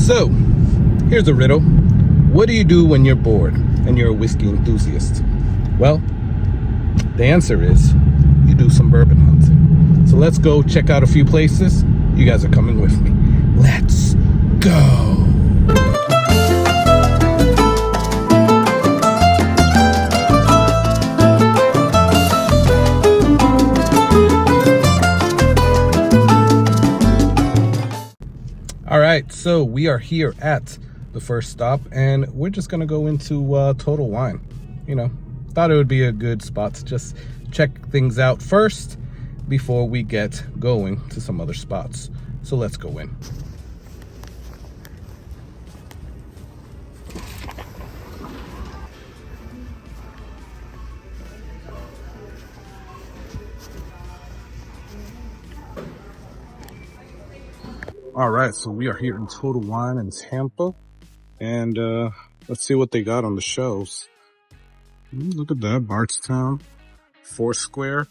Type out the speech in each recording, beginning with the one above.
So, here's a riddle. What do you do when you're bored and you're a whiskey enthusiast? Well, the answer is you do some bourbon hunting. So let's go check out a few places. You guys are coming with me. Let's go. All right, so we are here at the first stop, and we're just gonna go into Total Wine. You know, thought it would be a good spot to just check things out first before we get going to some other spots. So let's go in. All right, so we are here in Total Wine in Tampa, and let's see what they got on the shelves. Look at that, Bardstown, Foursquare.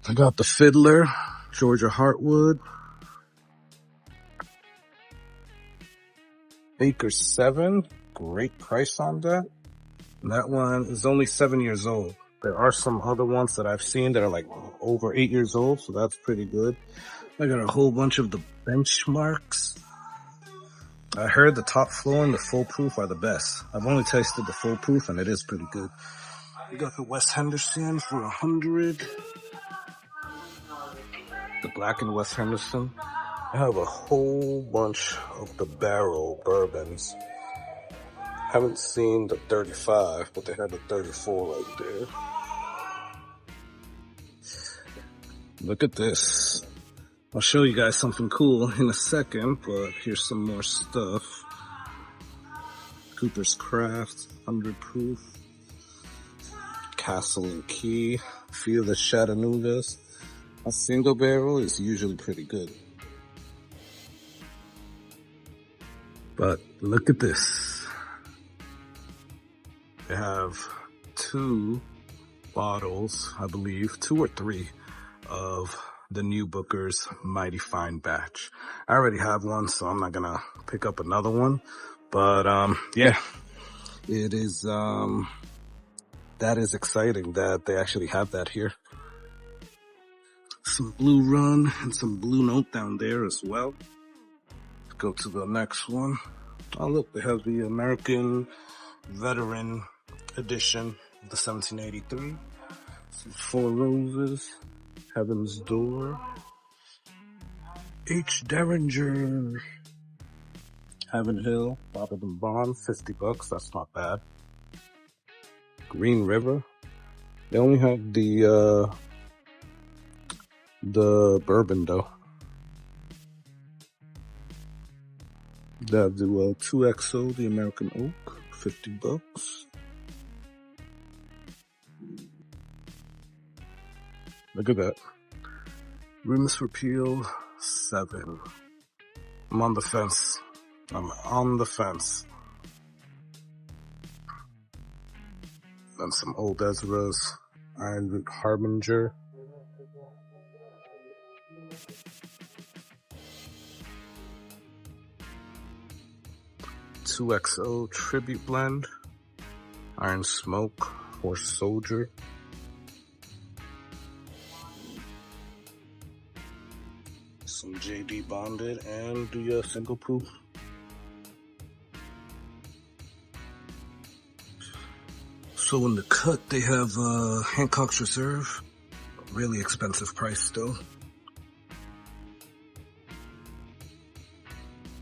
I got the Fiddler, Georgia Heartwood, Baker 7, great price on that. And that one is only 7 years old. There are some other ones that I've seen that are like over 8 years old, so that's pretty good. I got a whole bunch of the benchmarks. I heard the Top Fl and the Full Proof are the best. I've only tasted the Full Proof and it is pretty good. We got the West Henderson for 100. The Black and West Henderson. I have a whole bunch of the barrel bourbons. Haven't seen the 35, but they had the 34 right there. Look at this. I'll show you guys something cool in a second, but here's some more stuff. Cooper's Craft, 100 proof. Castle and Key, few of the Chattanoogas. A single barrel is usually pretty good. But look at this. They have 2 bottles, I believe, 2 or 3 of the New Booker's Mighty Fine Batch. I already have one, so I'm not gonna pick up another one. But yeah, it is that is exciting that they actually have that here. Some Blue Run and some Blue Note down there as well. Let's go to the next one. Oh look, they have the American Veteran Edition of the 1783. Some Four Roses. Heaven's Door, H. Derringer, Heaven Hill, Bottled and Bond, $50, that's not bad. Green River, they only have the bourbon though. They have the 2XO, the American Oak, $50. Look at that. Rooms Repeal 7. I'm on the fence. I'm on the fence. And some Old Ezra's. Ironwood Harbinger. (2XO) Tribute Blend. Iron Smoke. Horse Soldier. Some JD Bonded and the single proof. So in the cut they have Hancock's Reserve, really expensive price though.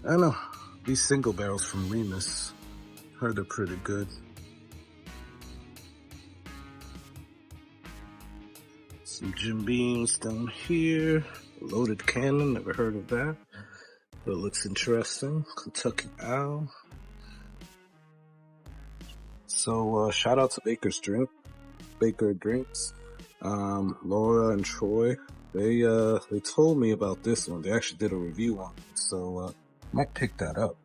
I don't know, these single barrels from Remus, heard they're pretty good. Some Jim Beams down here. Loaded Cannon, never heard of that, but it looks interesting. Kentucky Owl. So shout out to Baker Drinks, Laura and Troy. They told me about this one. They actually did a review on it, so might pick that up.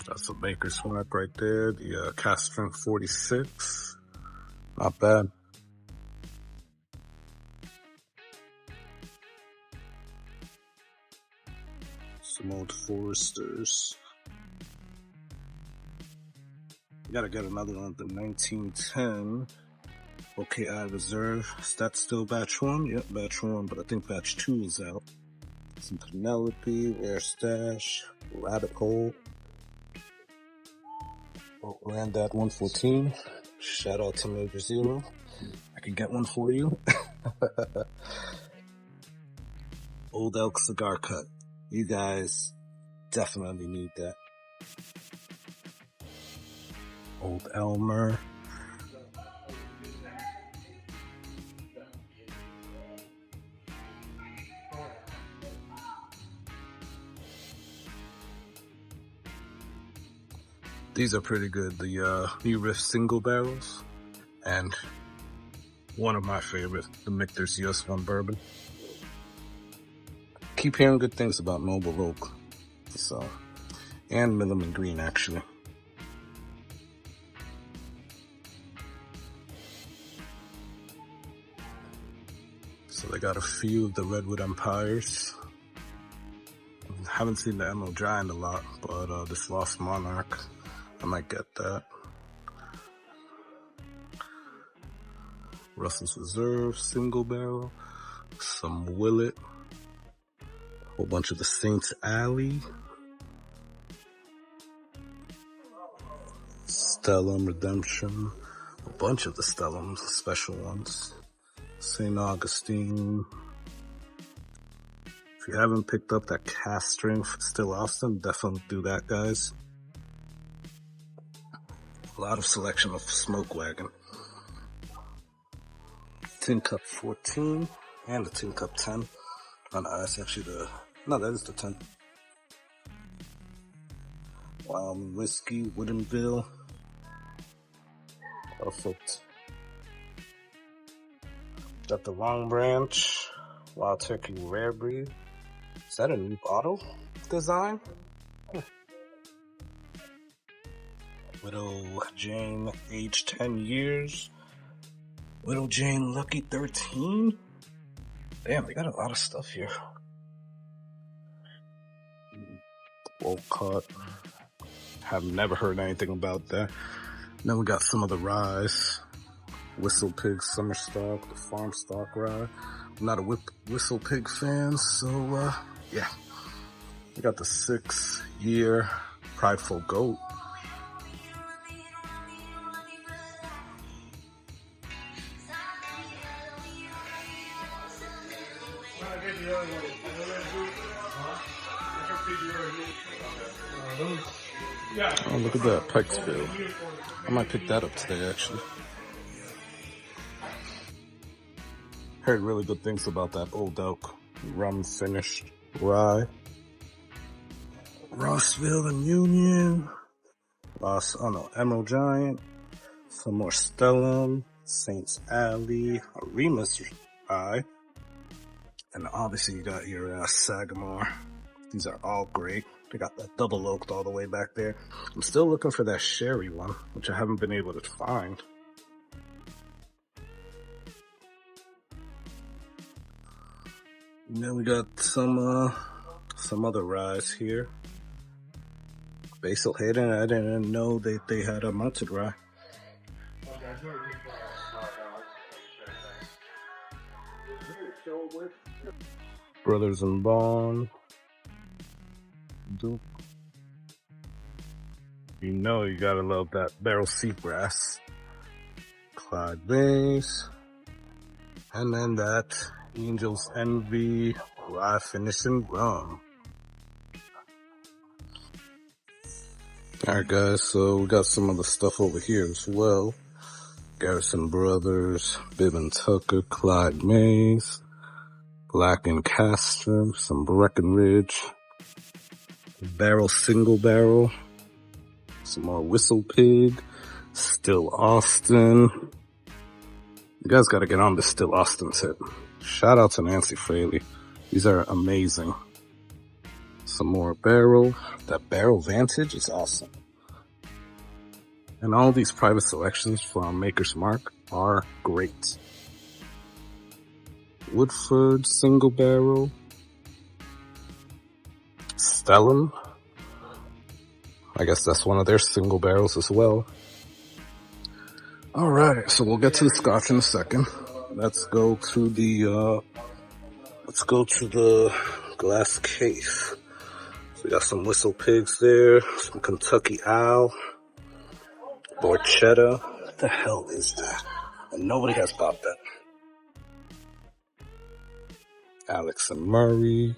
That's a Maker's Mark right there. The cast strength 46. Not bad. Some old Foresters. You gotta get another one, the 1910. Okay, I reserve. Is that still batch 1? Yep, batch 1, but I think batch 2 is out. Some Penelope, Rare Stash, Rabbit Hole. Oh, Granddad 114. Shout out to Major Zero. I can get one for you. Old Elk Cigar Cut. You guys definitely need that. Old Elmer. These are pretty good. The New Riff single barrels, and one of my favorites, the Michter's US1 bourbon. Keep hearing good things about Noble Oak, so, and Milliman Green actually. So they got a few of the Redwood Empires. Haven't seen the Emerald Giant a lot, but this Lost Monarch, I might get that. Russell's Reserve, single barrel, some Willet, a whole bunch of the Saints Alley, Stellum Redemption, a bunch of the Stellums, the special ones, St. Augustine. If you haven't picked up that cast strength Still Austin, definitely do that, guys. A lot of selection of Smoke Wagon. Tin Cup 14 and the Tin Cup 10. Oh no, that's actually the, no, that is the 10. Wyoming Whiskey, Woodinville. Perfect. Got the Long Branch, Wild Turkey Rare Breed. Is that a new bottle design? Widow Jane, aged 10 years. Widow Jane, Lucky 13. Damn, they got a lot of stuff here. Wolcott. Have never heard anything about that. Then we got some of the Ryes. Whistle Pig Summer Stock, the Farm Stock Rye. I'm not a Whistle Pig fan, so yeah. We got the 6-year Prideful Goat. Oh, look at that, Pikesville. I might pick that up today, actually. Heard really good things about that Old Elk rum finished rye. Rossville and Union. Emerald Giant. Some more Stellum, Saints Alley, Remus Rye. And obviously you got your Sagamore. These are all great. They got that double oaked all the way back there. I'm still looking for that sherry one, which I haven't been able to find. And then we got some other ryes here. Basil Hayden, I didn't know they had a malted rye. Brothers and Bond. Duke. You know you gotta love that Barrel Seagrass. Clyde Bays. And then that Angel's Envy Rye Finishing Rum. Alright guys, so we got some of the stuff over here as well. Garrison Brothers, Bibb and Tucker, Clyde Mays, Black and Castro, some Breckenridge, Barrel Single Barrel, some more Whistle Pig, Still Austin. You guys gotta get on this Still Austin tip. Shout out to Nancy Fraley. These are amazing. Some more barrel. That barrel vantage is awesome. And all these private selections from Maker's Mark are great. Woodford single barrel. Stellan. I guess that's one of their single barrels as well. All right, so we'll get to the Scotch in a second. Let's go to the glass case. So we got some Whistle Pigs there, some Kentucky Owl, Borchetta. What the hell is that? And nobody has bought that. Alex and Murray.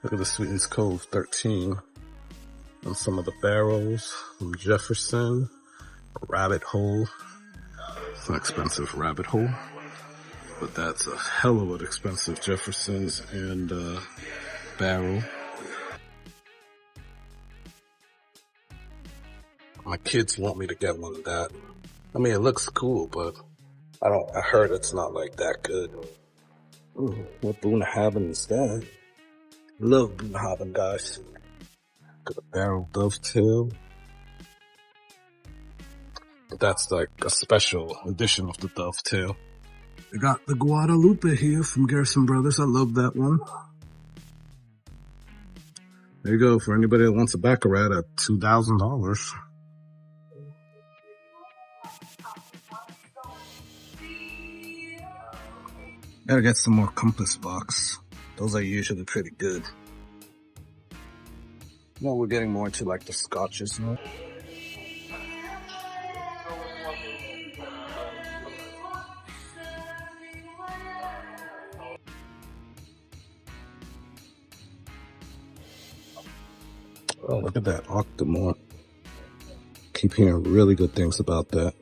Look at the Sweetens Cove 13. And some of the barrels from Jefferson. Rabbit Hole. It's an expensive rabbit hole, but that's a hell of an expensive Jefferson's and barrel. My kids want me to get one of that. I mean, it looks cool, but I heard it's not like that good. Ooh, what Boonhaven is that? Love Boonhaven, guys. Got a barrel dovetail. That's like a special edition of the dovetail. We got the Guadalupe here from Garrison Brothers. I love that one. There you go, for anybody that wants a Baccarat at $2,000. Gotta get some more Compass Box. Those are usually pretty good. Now we're getting more into like the Scotches now. Oh, look at that Octomore. Keep hearing really good things about that.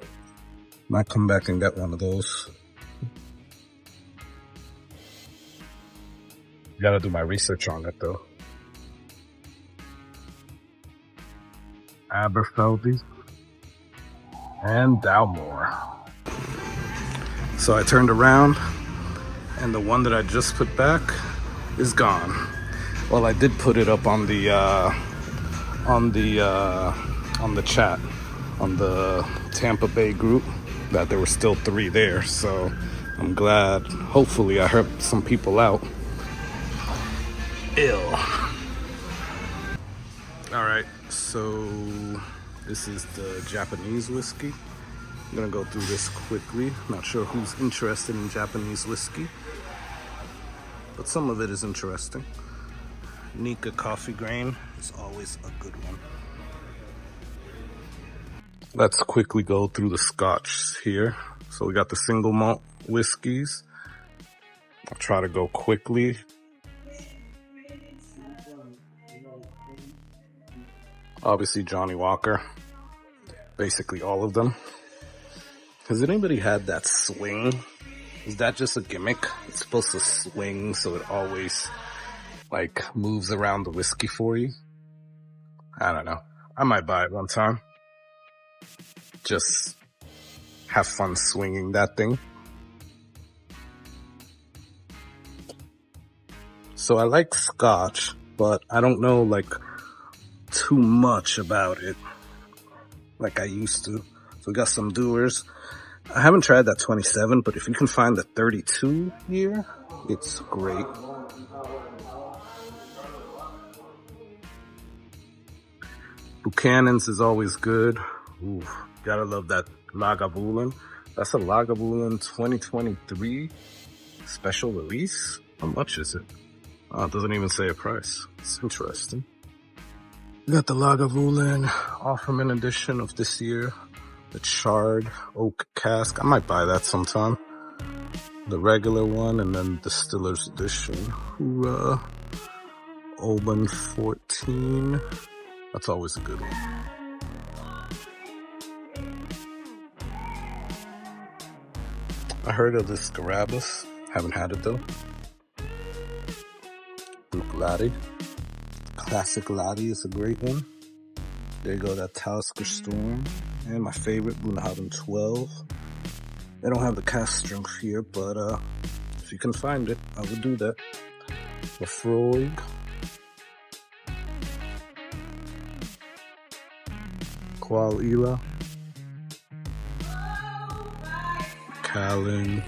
Might come back and get one of those. Gotta do my research on it though. Aberfeldy and Dalmore. So I turned around and the one that I just put back is gone. Well, I did put it up on the chat on the Tampa Bay group that there were still 3 there, so I'm glad. Hopefully I helped some people out. Ill. All right, so this is the Japanese whiskey. I'm gonna go through this quickly. Not sure who's interested in Japanese whiskey, but some of it is interesting. Nika coffee grain is always a good one. Let's quickly go through the Scotch here. So we got the single malt whiskeys. I'll try to go quickly. Obviously Johnny Walker. Basically all of them. Has anybody had that swing? Is that just a gimmick? It's supposed to swing so it always like moves around the whiskey for you. I don't know. I might buy it one time. Just have fun swinging that thing. So I like Scotch, but I don't know like too much about it like I used to. So we got some Doers. I haven't tried that 27, but if you can find the 32 here, it's great. Buchanan's is always good. Ooh, gotta love that Lagavulin. That's a Lagavulin 2023 special release. How much is it? Oh, it doesn't even say a price. It's interesting. We got the Lagavulin Offerman edition of this year. The charred oak cask. I might buy that sometime. The regular one and then Distiller's edition. Hoorah. Oban 14. That's always a good one. I heard of this Garabas. Haven't had it though. Brook Laddie. Classic Laddie is a great one. There you go, that Talisker Storm. And my favorite, Boonhaven 12. They don't have the cask strength here, but if you can find it, I would do that. Lafroig. Qual Ela. Callan.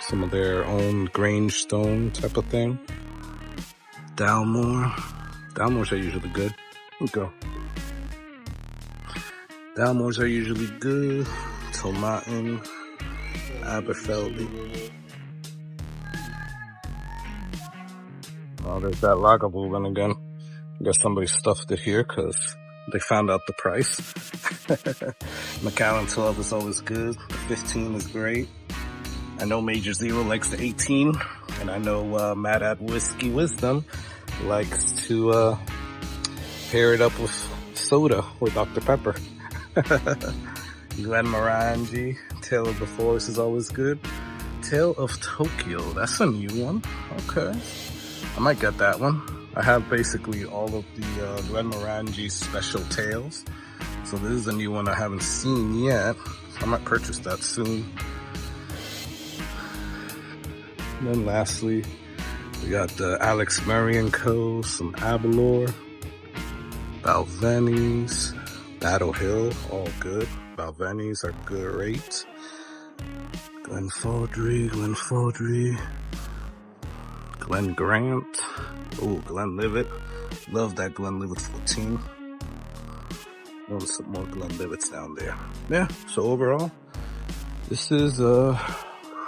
Some of their own Grange Stone type of thing. Dalmore. Dalmores are usually good. Let's go. Dalmores are usually good. Tomatin. Aberfeldy. Oh, there's that Lagavulin again. I guess somebody stuffed it here because they found out the price. Macallan 12 is always good. The 15 is great. I know Major Zero likes the 18. And I know Mad at Whiskey Wisdom likes to pair it up with soda or Dr. Pepper. Glenmorangie, Tale of the Forest is always good. Tale of Tokyo, that's a new one. Okay, I might get that one. I have basically all of the Glenmorangie special tales. So this is a new one I haven't seen yet. I might purchase that soon. And then lastly, we got the Alex Murray & Co., some Aberlour, Balvenies, Battle Hill, all good. Balvenies are great. Glenfordry, Glen Grant. Oh, Glenlivet. Love that Glenlivet 14. Want some more Glenlivets down there. Yeah, so overall, this is a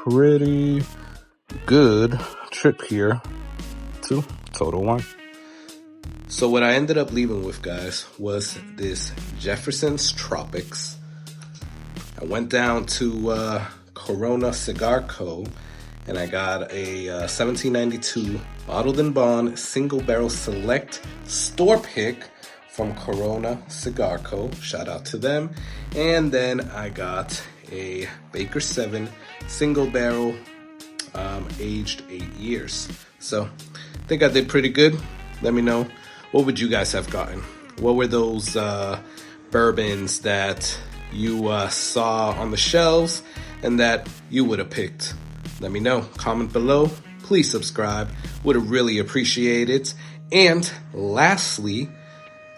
pretty good trip here to Total Wine. So what I ended up leaving with, guys, was this Jefferson's Tropics. I went down to Corona Cigar Co. and I got a 1792 Bottled in Bond Single Barrel Select Store Pick from Corona Cigar Co. Shout out to them. And then I got a Baker 7 Single Barrel aged 8 years. So I think I did pretty good. Let me know. What would you guys have gotten? What were those bourbons that you saw on the shelves and that you would have picked? Let me know. Comment below. Please subscribe. Would really appreciate it. And lastly,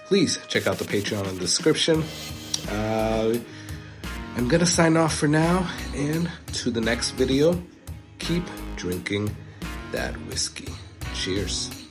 please check out the Patreon in the description. I'm gonna sign off for now, and to the next video, keep drinking that whiskey. Cheers.